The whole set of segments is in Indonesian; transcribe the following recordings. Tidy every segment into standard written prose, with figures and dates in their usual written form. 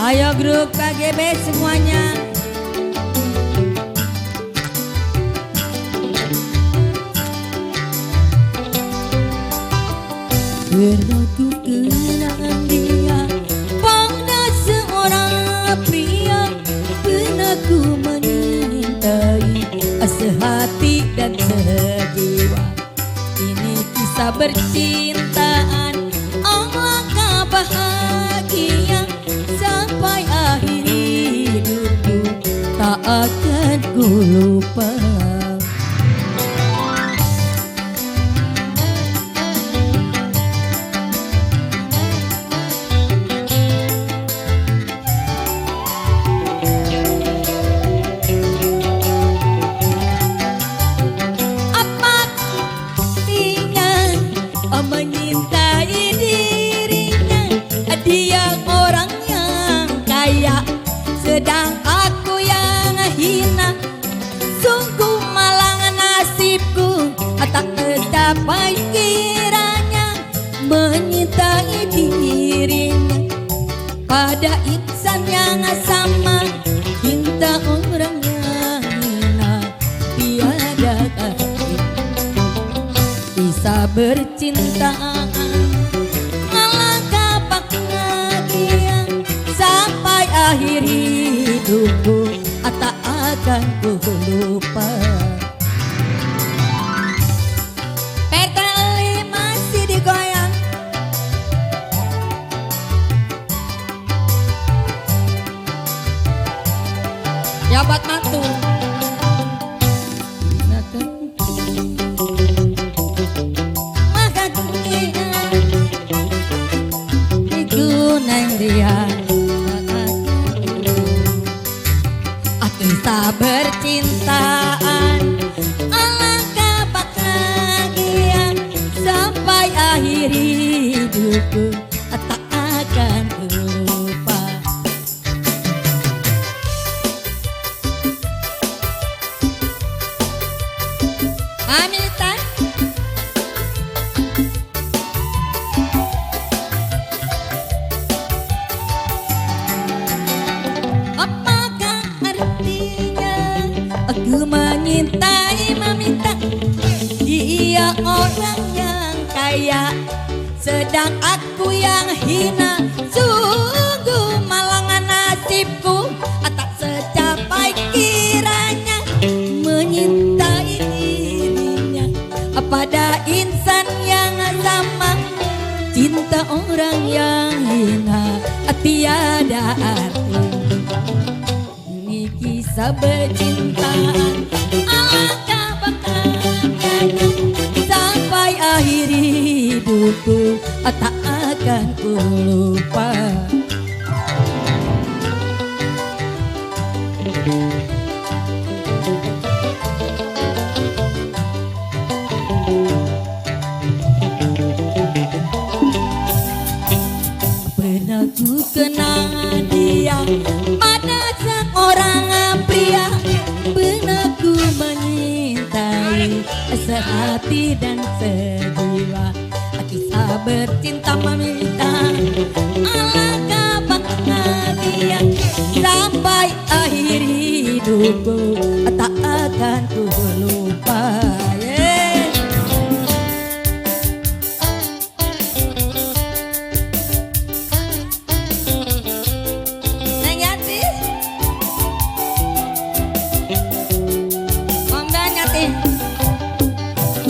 Ayo grup KGB semuanya. Pernah ku kenal dia pada seorang pria. Pernah ku menyintai sehati dan sejiwa. Ini kisah bercintaan, alangkah bahagia. Sampai akhir hidupku tak akan ku lupa. Menyintai dirinya, dia orang yang kaya, sedang aku yang hina. Sungguh malang nasibku, tak tercapai kiranya. Menyintai dirinya pada insan yang sama, cinta orang yang hina tiada arti. Kisah bercintaan, alangkah bahagia. Sampai akhir hidupku tak akan ku lupa. Pertali masih digoyang. Ya buat mantu. Kisah bercintaan, alangkah bahagia. Sampai akhir hidupku tak akan ku lupa. Amita aku menyintai Mamita, dia orang yang kaya, sedang aku yang hina. Sungguh malang nasibku, tak secapai kiranya. Menyintai dirinya pada insan yang sama, cinta orang yang hina tiada arti. Kisah bercintaan, alangkah bahagianya. Sampai akhir hidupku tak akan ku lupa. Pernah ku kenal dia pada seorang pria. Pernah ku menyintai sehati dan sejiwa. Kisah bercinta Mamita, alangkah bahagia. Sampai akhir hidupku tak akan ku lupa.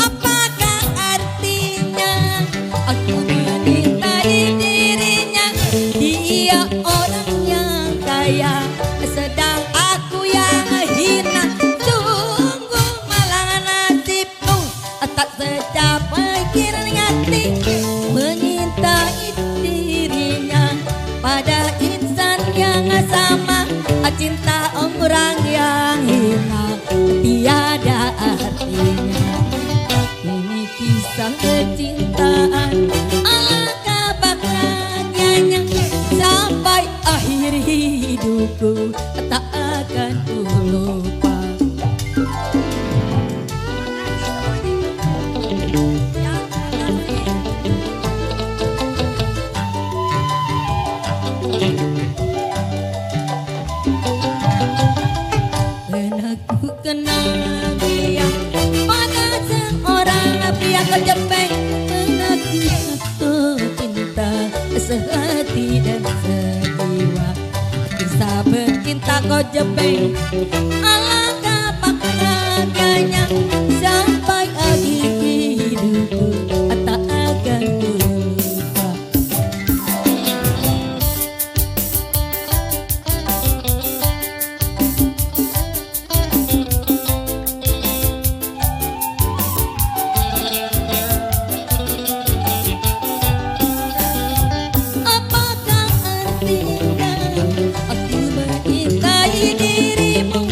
Apakah artinya aku menyintai dirinya? Dia orang yang kaya, sedang aku yang hina. Sungguh malang nasibku, tak secapai kiranya. Menyintai dirinya pada insan yang sama, cinta orang yang hina tiada artinya. Ini kisah kecintaan, alangkah bahagianya. Sampai akhir hidupku tak akan ku lupa. sehati dan sejiwa. Bisa bercinta kau jebeng, alangkah bahagianya sampai akhir hidupku tak akan lupa. Apakah artinya aku mencintai dirimu?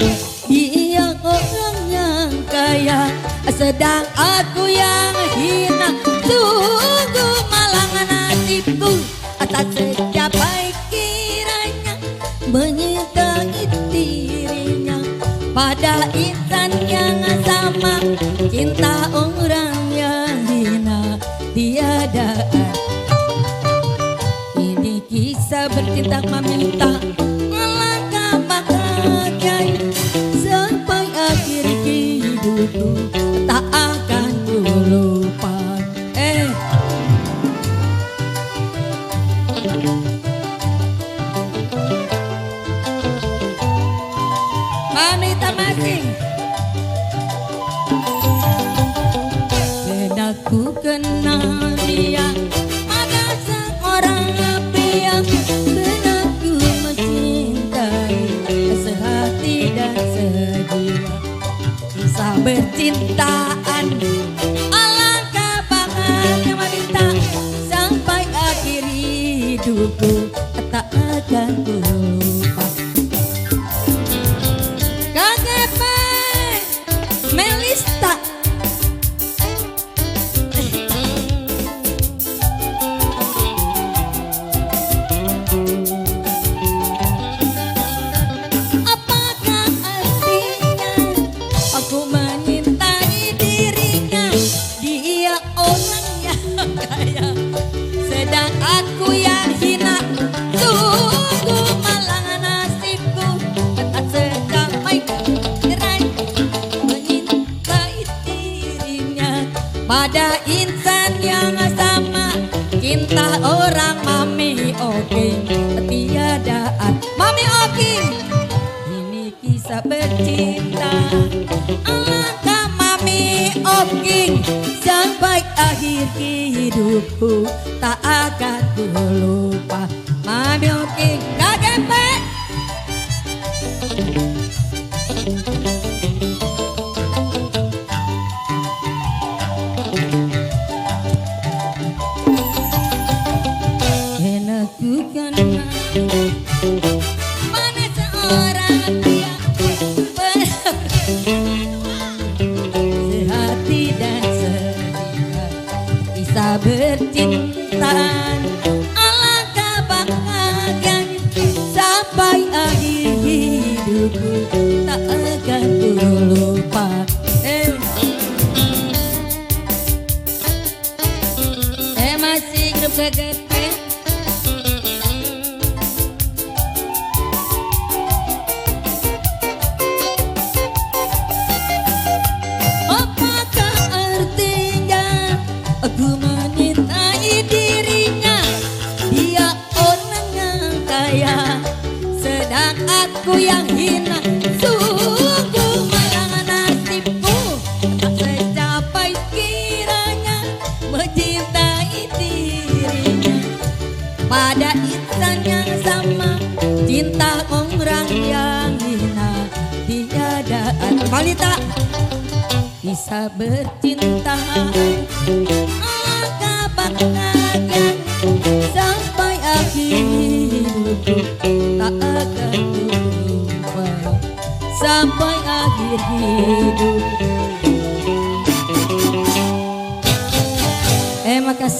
Dia orang yang kaya, sedang aku yang hina. Sungguh malang nasibku atas setiap baik kiranya menyintai dirinya pada insan yang sama. Cinta orang yang hina tiada arti. Ini kisah bercinta meminta alangkah bahagianya sampai akhir hidupku tak akan ku lupa. Mami Tamasing, dan aku kenal dia ada seorang pria, dan aku mencintai sehati dan sejiwa. Kisah bercintaan alangkah bahagia meminta sampai akhir hidupku tak akan ku lupa. KGP Melista, apakah artinya aku menyintai dirinya? Dia orang yang kaya, sedang aku yang hina. Sungguh malang nasibku tak secapai gerai menyintai dirinya pada insan yang sama. Cinta orang Mami Oking tiada arti. Mami Oking, ini kisah bercinta alangkah Mami Oking sampai akhir hidupku tak akan ku lupa. Mami Oking KGP. Dan aku kenal mana seorang pria sehati dan sejiwa. Kisah bercintaan alangkah bahagianya sampai akhir hidupku tak akan ku lupa. Masih grup KGP. Apakah artinya aku menyintai dirinya? Dia orang yang kaya, sedang aku yang hina. Sungguh malang nasibku tak secapai kiranya mencintai dirinya pada insan yang sama. Cinta orang yang hina tiada arti. Malita, kisah bercinta alangkah bahagia sampai akhir hidupku tak akan lupa. Sampai akhir hidup